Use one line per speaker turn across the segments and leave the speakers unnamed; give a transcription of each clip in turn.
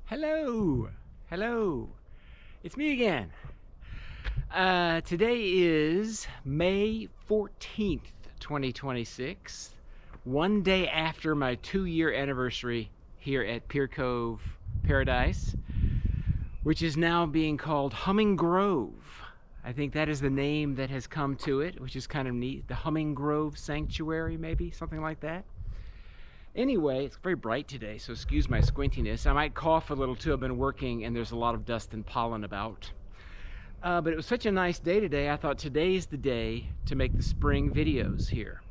Hello, hello, it's me again. Today is May 14th, 2026, one day after my 2-year anniversary here at Pier Cove Paradise, which is now being called Humming Grove. I think that is the name that has come to it, which is kind of neat. The Humming Grove Sanctuary, maybe, something like that. Anyway, it's very bright today, so excuse my squintiness. I might cough a little too. I've been working and there's a lot of dust and pollen about. But it was such a nice day today, I thought today's the day to make the spring videos here.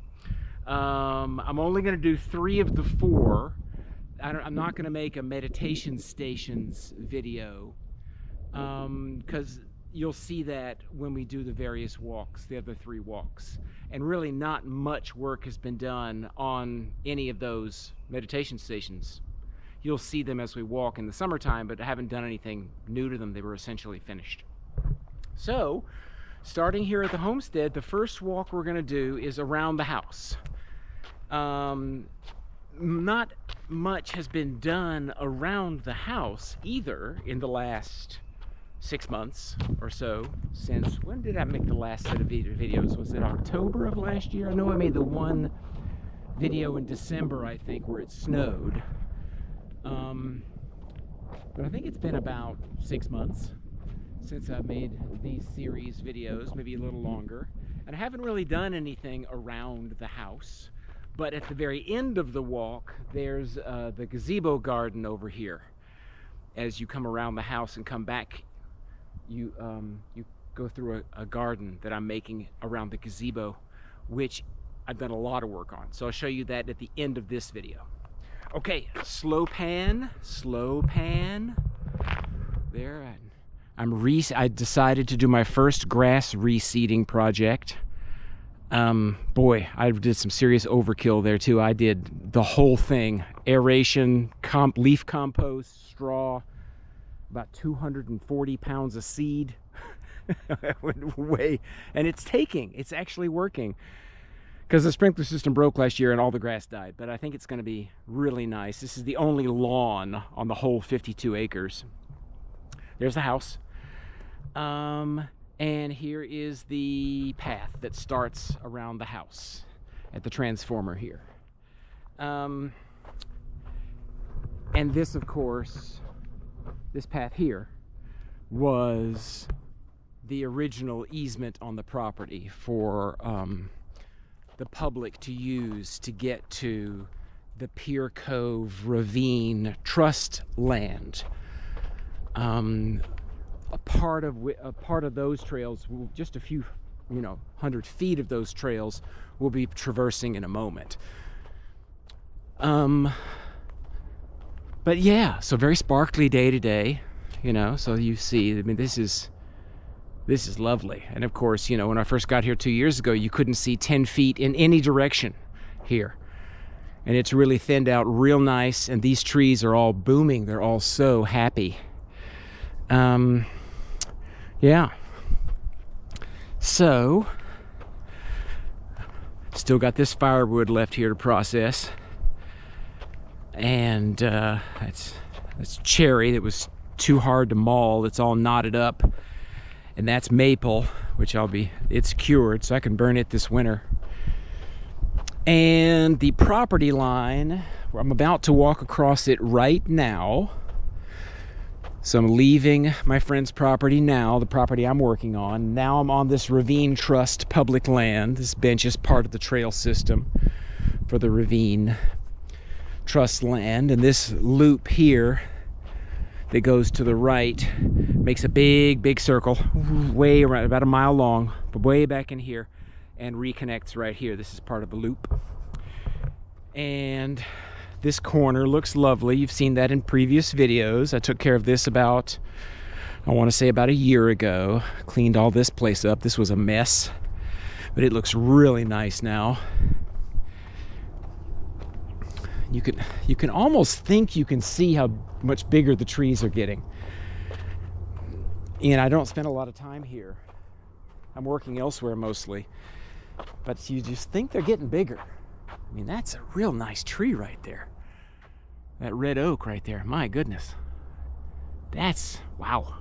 I'm only going to do 3 of the 4. I'm not going to make a meditation stations video because you'll see that when we do the various walks, the other 3 walks. And really not much work has been done on any of those meditation stations. You'll see them as we walk in the summertime, but I haven't done anything new to them. They were essentially finished. So, starting here at the homestead, the first walk we're going to do is around the house. Not much has been done around the house either in the last 6 months or so. Since when did I make the last set of videos? Was it October of last year? I know I made the one video in December, I think, where it snowed. But I think it's been about 6 months since I made these series videos, maybe a little longer. And I haven't really done anything around the house. But at the very end of the walk, there's the Gazebo Garden over here. As you come around the house and come back, you go through a garden that I'm making around the gazebo, which I've done a lot of work on. So I'll show you that at the end of this video. Okay, slow pan. There, I decided to do my first grass reseeding project. Boy, I did some serious overkill there too. I did the whole thing: aeration, leaf compost, straw, about 240 pounds of seed. That went way, and it's actually working, because the sprinkler system broke last year and all the grass died. But I think it's going to be really nice. This is the only lawn on the whole 52 acres. There's the house. And here is the path that starts around the house at the transformer here. And this, of course, this path here was the original easement on the property for the public to use to get to the Pier Cove Ravine Trust land. A part of those trails, just a few, 100 feet of those trails, we'll be traversing in a moment. But yeah, so very sparkly day today, so you see, I mean, this is lovely. And of course, when I first got here 2 years ago, you couldn't see 10 feet in any direction here. And it's really thinned out real nice, and these trees are all booming. They're all so happy. Yeah. So, still got this firewood left here to process. And that's cherry that was too hard to maul. It's all knotted up. And that's maple, which it's cured, so I can burn it this winter. And the property line, where I'm about to walk across it right now. So I'm leaving my friend's property now, the property I'm working on. Now I'm on this Ravine Trust public land. This bench is part of the trail system for the Ravine Trust land. And this loop here that goes to the right makes a big circle, way around, about a mile long, but way back in here, and reconnects right here. This is part of the loop. And this corner looks lovely. You've seen that in previous videos. I took care of this about, I want to say about a year ago. Cleaned all this place up. This was a mess, but it looks really nice now. You can almost think you can see how much bigger the trees are getting. And I don't spend a lot of time here. I'm working elsewhere mostly. But you just think they're getting bigger. I mean, that's a real nice tree right there. That red oak right there, my goodness. Wow.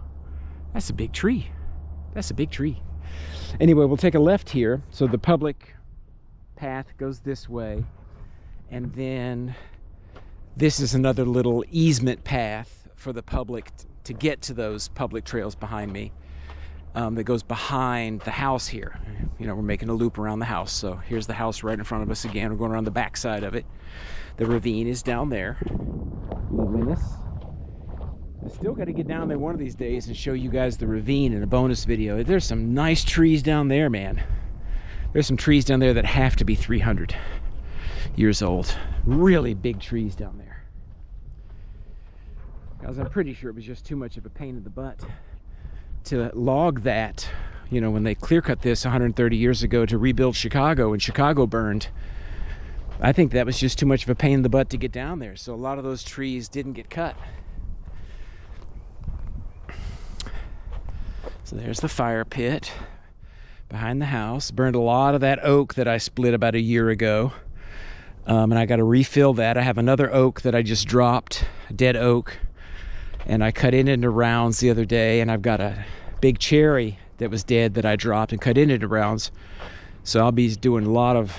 That's a big tree. That's a big tree. Anyway, we'll take a left here. So the public path goes this way. And then this is another little easement path for the public to get to those public trails behind me. That goes behind the house here. You know, we're making a loop around the house. So here's the house right in front of us again. We're going around the back side of it. The ravine is down there. Loveliness. I still got to get down there one of these days and show you guys the ravine in a bonus video. There's some nice trees down there, man. There's some trees down there that have to be 300 years old. Really big trees down there. Because I'm pretty sure it was just too much of a pain in the butt to log that. You know, when they clear cut this 130 years ago to rebuild Chicago, and Chicago burned, I think that was just too much of a pain in the butt to get down there. So a lot of those trees didn't get cut. So there's the fire pit behind the house. Burned a lot of that oak that I split about a year ago. And I got to refill that. I have another oak that I just dropped, a dead oak. And I cut it into rounds the other day. And I've got a big cherry that was dead that I dropped and cut it into rounds. So I'll be doing a lot of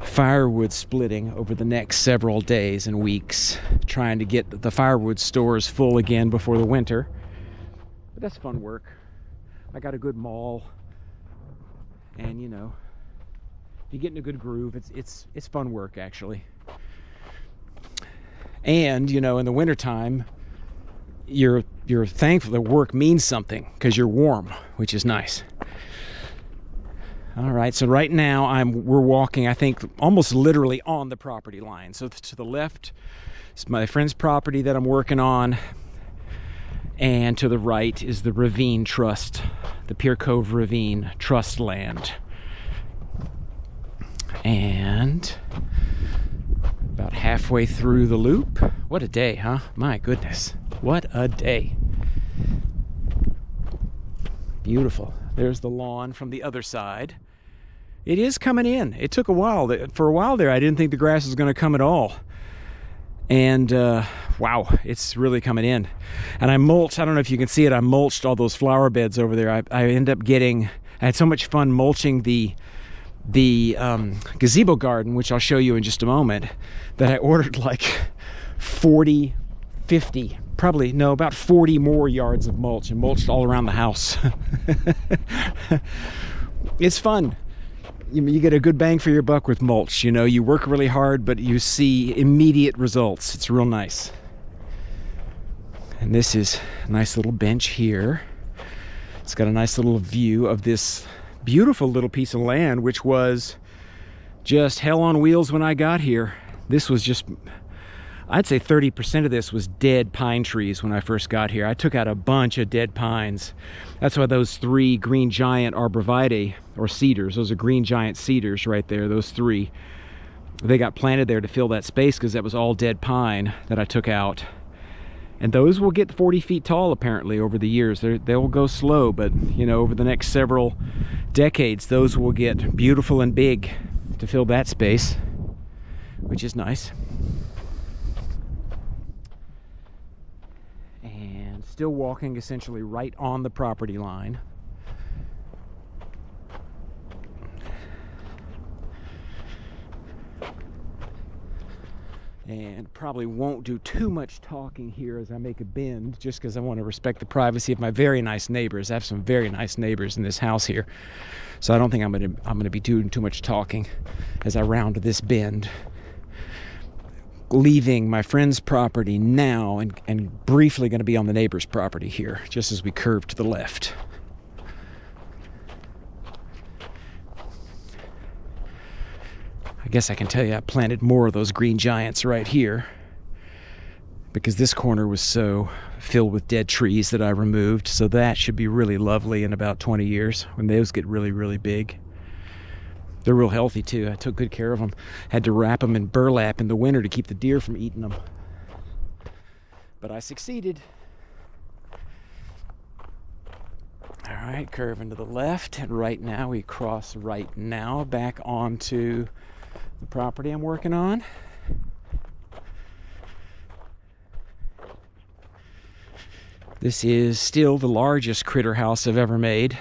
firewood splitting over the next several days and weeks, trying to get the firewood stores full again before the winter. But that's fun work. I got a good maul, and you know, if you get in a good groove, it's fun work actually. And you know, in the wintertime, you're thankful that work means something because you're warm, which is nice. All right, so right now we're walking, I think, almost literally on the property line. So to the left is my friend's property that I'm working on, and to the right is the Ravine Trust, the Pier Cove Ravine Trust land. And about halfway through the loop. What a day, huh? My goodness, what a day. Beautiful. There's the lawn from the other side. It is coming in. It took a while. For a while there, I didn't think the grass was going to come at all. And wow, it's really coming in. And I mulched, I don't know if you can see it, I mulched all those flower beds over there. I end up getting, I had so much fun mulching the Gazebo Garden, which I'll show you in just a moment, that I ordered like 40, 50, probably, no, about 40 more yards of mulch, and mulched all around the house. It's fun. You get a good bang for your buck with mulch. You know, you work really hard, but you see immediate results. It's real nice. And this is a nice little bench here. It's got a nice little view of this beautiful little piece of land, which was just hell on wheels when I got here. This was just, I'd say 30% of this was dead pine trees when I first got here. I took out a bunch of dead pines. That's why those 3 green giant arborvitae, or cedars, those are green giant cedars right there, those 3. They got planted there to fill that space because that was all dead pine that I took out. And those will get 40 feet tall apparently over the years. They'll go slow, but you know, over the next several decades, those will get beautiful and big to fill that space, which is nice. And still walking essentially right on the property line. And probably won't do too much talking here as I make a bend, just because I want to respect the privacy of my very nice neighbors. I have some very nice neighbors in this house here, so I don't think I'm going to be doing too much talking as I round this bend, leaving my friend's property now and briefly going to be on the neighbor's property here, just as we curve to the left. I guess I can tell you I planted more of those green giants right here because this corner was so filled with dead trees that I removed. So that should be really lovely in about 20 years when those get really, really big. They're real healthy too. I took good care of them. Had to wrap them in burlap in the winter to keep the deer from eating them. But I succeeded. All right, curving to the left, and right now we cross right now back onto the property I'm working on. This is still the largest critter house I've ever made.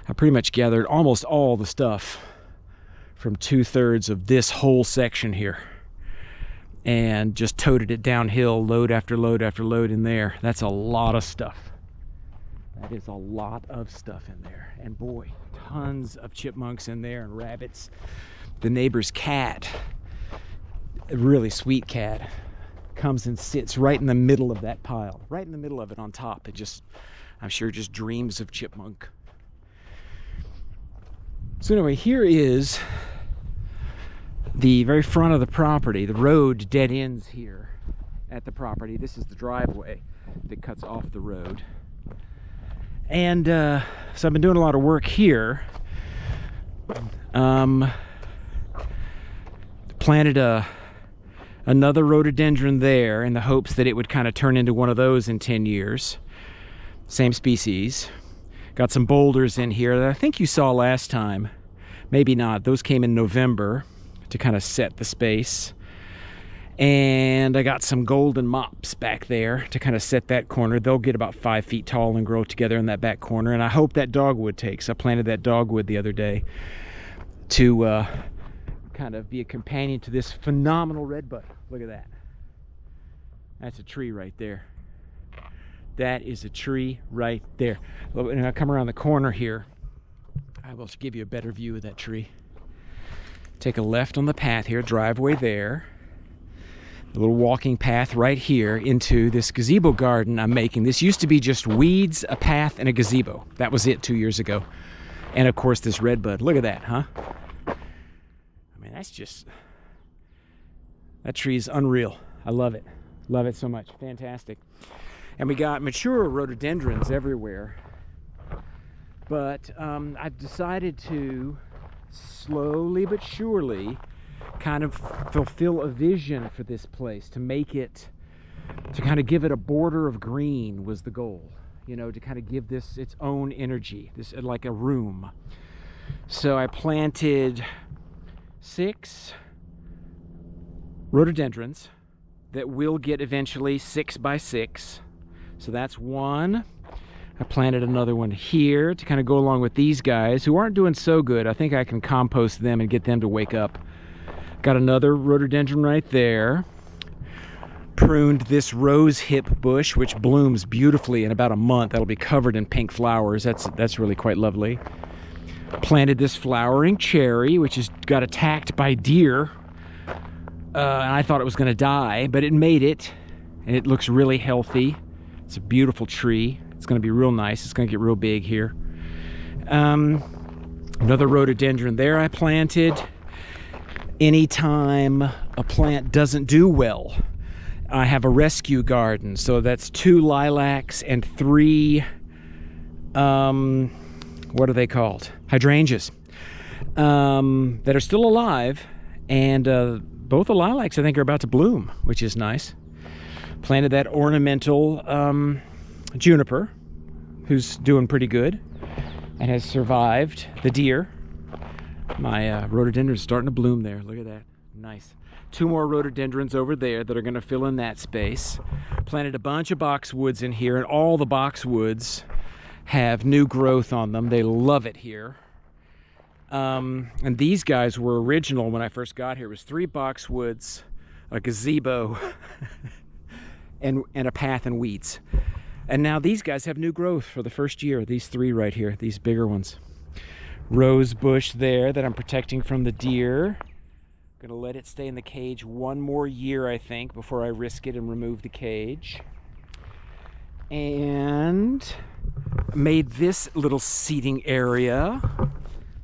I pretty much gathered almost all the stuff from 2/3 of this whole section here and just toted it downhill, load after load after load in there. That's a lot of stuff. That is a lot of stuff in there. And boy, tons of chipmunks in there and rabbits. The neighbor's cat, a really sweet cat, comes and sits right in the middle of that pile, right in the middle of it on top. It just, I'm sure, just dreams of chipmunk. So anyway, here is the very front of the property. The road dead ends here at the property. This is the driveway that cuts off the road. And so I've been doing a lot of work here. Planted another rhododendron there in the hopes that it would kind of turn into one of those in 10 years. Same species. Got some boulders in here that I think you saw last time. Maybe not. Those came in November to kind of set the space. And I got some golden mops back there to kind of set that corner. They'll get about 5 feet tall and grow together in that back corner. And I hope that dogwood takes. I planted that dogwood the other day to kind of be a companion to this phenomenal redbud. Look at that. That's a tree right there. That is a tree right there. And I come around the corner here, I will give you a better view of that tree. Take a left on the path here, driveway there. A little walking path right here into this gazebo garden I'm making. This used to be just weeds, a path, and a gazebo. That was it 2 years ago. And of course this redbud. Look at that, huh? I mean, that's just, that tree is unreal. I love it. Love it so much. Fantastic. And we got mature rhododendrons everywhere. But I've decided to slowly but surely kind of fulfill a vision for this place, to make it, to kind of give it a border of green was the goal, you know, to kind of give this its own energy, this like a room. So I planted 6 rhododendrons that will get eventually 6 by 6. So that's one. I planted another one here to kind of go along with these guys who aren't doing so good. I think I can compost them and get them to wake up. Got another rhododendron right there. Pruned this rose hip bush, which blooms beautifully in about a month. That'll be covered in pink flowers. That's really quite lovely. Planted this flowering cherry, which has got attacked by deer. And I thought it was going to die, but it made it. And it looks really healthy. It's a beautiful tree. It's going to be real nice. It's going to get real big here. Another rhododendron there I planted. Anytime a plant doesn't do well, I have a rescue garden. So that's 2 lilacs and 3, what are they called? Hydrangeas, that are still alive. And both the lilacs, I think, are about to bloom, which is nice. Planted that ornamental juniper, who's doing pretty good and has survived the deer. My rhododendron's starting to bloom there. Look at that. Nice. 2 more rhododendrons over there that are going to fill in that space. Planted a bunch of boxwoods in here, and all the boxwoods have new growth on them. They love it here. And these guys were original when I first got here. It was 3 boxwoods, a gazebo, and a path and weeds. And now these guys have new growth for the first year. These 3 right here, these bigger ones. Rose bush there that I'm protecting from the deer. Gonna let it stay in the cage 1 more year, I think, before I risk it and remove the cage. And made this little seating area.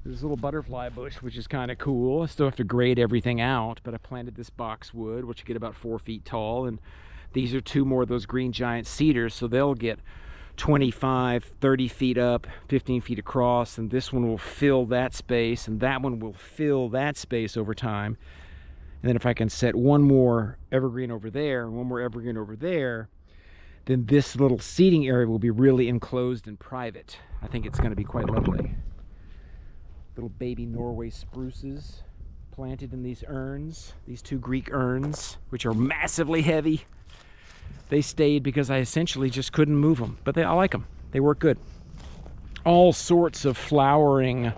There's a little butterfly bush, which is kind of cool. I still have to grade everything out, but I planted this boxwood, which will get about 4 feet tall, and these are 2 more of those green giant cedars, so they'll get 25, 30 feet up, 15 feet across, and this one will fill that space, and that one will fill that space over time. And then if I can set 1 more evergreen over there, and 1 more evergreen over there, then this little seating area will be really enclosed and private. I think it's going to be quite lovely. Little baby Norway spruces planted in these urns, these 2 Greek urns, which are massively heavy. they stayed because I essentially just couldn't move them. But I like them. They work good. All sorts of flowering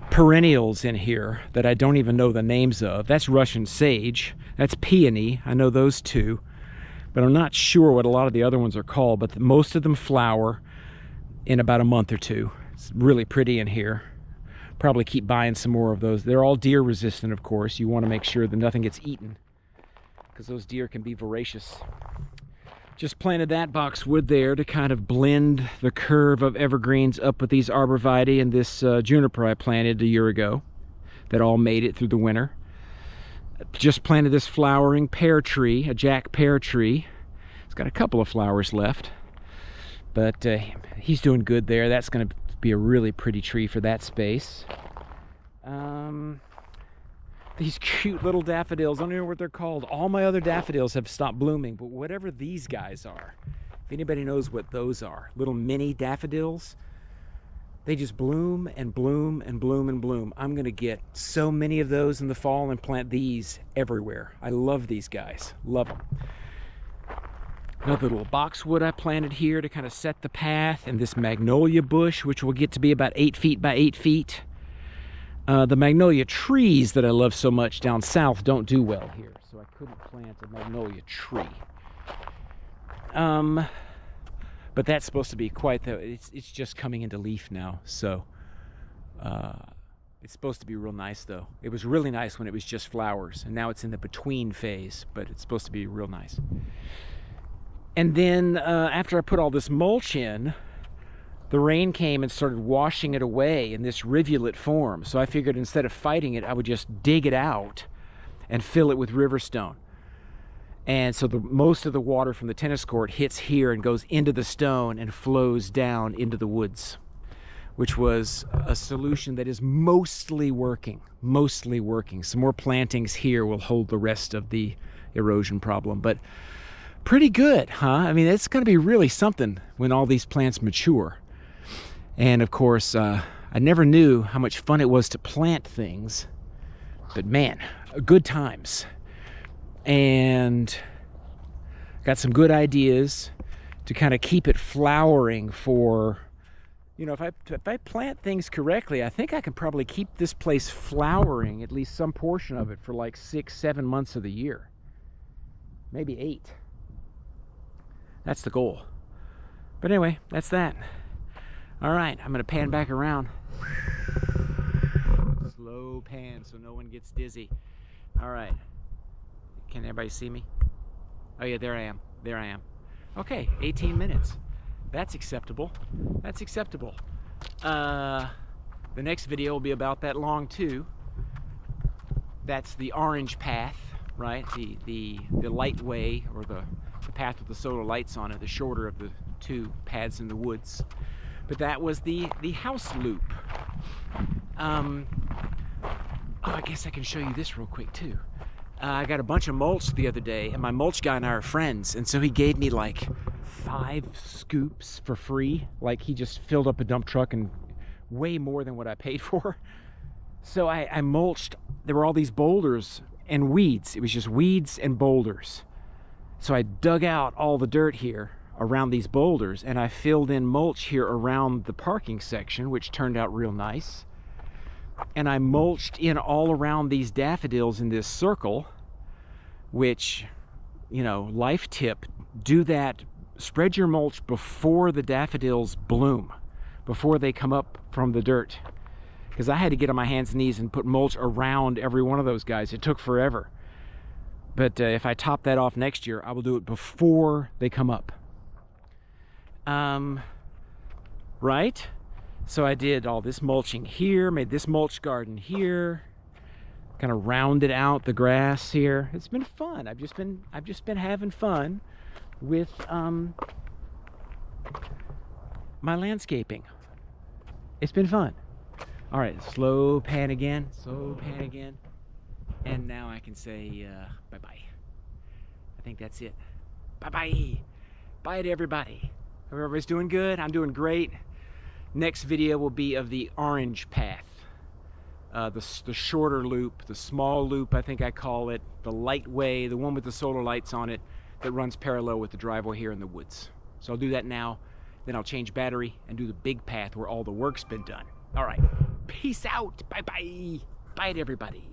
perennials in here that I don't even know the names of. That's Russian sage. That's peony. I know those two. But I'm not sure what a lot of the other ones are called. But most of them flower in about a month or two. It's really pretty in here. Probably keep buying some more of those. They're all deer resistant, of course. You want to make sure that nothing gets eaten, because those deer can be voracious. Just planted that boxwood there to kind of blend the curve of evergreens up with these arborvitae and this juniper I planted a year ago that all made it through the winter. Just planted this flowering pear tree, a jack pear tree. It's got a couple of flowers left, but he's doing good there. That's going to be a really pretty tree for that space. These cute little daffodils, I don't know what they're called. All my other daffodils have stopped blooming, but whatever these guys are, if anybody knows what those are, little mini daffodils, they just bloom and bloom and bloom and bloom. I'm gonna get so many of those in the fall and plant these everywhere. I love these guys, love them. Another little boxwood I planted here to kind of set the path, and this magnolia bush, which will get to be about 8 feet by 8 feet. The magnolia trees that I love so much down south don't do well here, so I couldn't plant a magnolia tree. But that's supposed to be quite it's just coming into leaf now, so it's supposed to be real nice though. It was really nice when it was just flowers, and now it's in the between phase, but it's supposed to be real nice. And then after I put all this mulch in, the rain came and started washing it away in this rivulet form. So I figured instead of fighting it, I would just dig it out and fill it with river stone. And so most of the water from the tennis court hits here and goes into the stone and flows down into the woods, which was a solution that is mostly working. Mostly working. Some more plantings here will hold the rest of the erosion problem. But pretty good, huh? I mean, it's going to be really something when all these plants mature. And of course, I never knew how much fun it was to plant things, but man, good times. And got some good ideas to kind of keep it flowering for, you know, if I plant things correctly, I think I can probably keep this place flowering, at least some portion of it, for like 6-7 months of the year. Maybe 8. That's the goal. But anyway, that's that. All right, I'm gonna pan back around. Slow pan so no one gets dizzy. All right, can everybody see me? Oh yeah, there I am, there I am. Okay, 18 minutes. That's acceptable, that's acceptable. The next video will be about that long too. That's the orange path, right? The light way, or the path with the solar lights on it, the shorter of the two paths in the woods. But that was the house loop. Oh, I guess I can show you this real quick too. I got a bunch of mulch the other day, and my mulch guy and I are friends, and so he gave me like 5 scoops for free. Like, he just filled up a dump truck, and way more than what I paid for. So I mulched. There were all these boulders and weeds. It was just weeds and boulders. So I dug out all the dirt here around these boulders, and I filled in mulch here around the parking section, which turned out real nice. And I mulched in all around these daffodils in this circle, which, you know, life tip, do that, spread your mulch before the daffodils bloom, before they come up from the dirt. Because I had to get on my hands and knees and put mulch around every one of those guys. It took forever. But if I top that off next year, I will do it before they come up. Right? So I did all this mulching here, made this mulch garden here, kind of rounded out the grass here. It's been fun. I've just been having fun with my landscaping. It's been fun. All right, slow pan again, slow pan again. And now I can say bye-bye. I think that's it. Bye-bye. Bye to everybody. Hope everybody's doing good. I'm doing great. Next video will be of the orange path. The shorter loop, the small loop, I think I call it, the light way, the one with the solar lights on it. that runs parallel with the driveway here in the woods. So I'll do that now, then I'll change battery and do the big path where all the work's been done. All right, peace out, bye-bye. Bye to everybody.